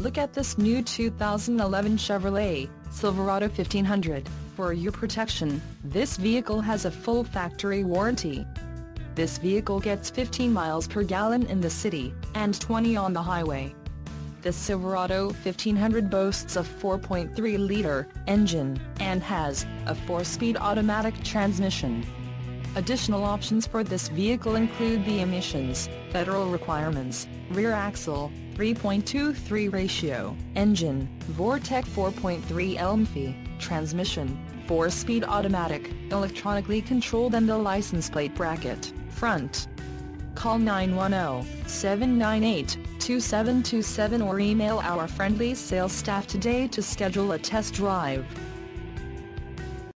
Look at this new 2011 Chevrolet Silverado 1500. For your protection, this vehicle has a full factory warranty. This vehicle gets 15 miles per gallon in the city, and 20 on the highway. The Silverado 1500 boasts a 4.3-liter engine, and has a 4-speed automatic transmission. Additional options for this vehicle include the emissions, federal requirements, rear axle, 3.23 ratio, engine, Vortec 4.3 LMFI, transmission, 4-speed automatic, electronically controlled and a license plate bracket, front. Call 910-798-2727 or email our friendly sales staff today to schedule a test drive.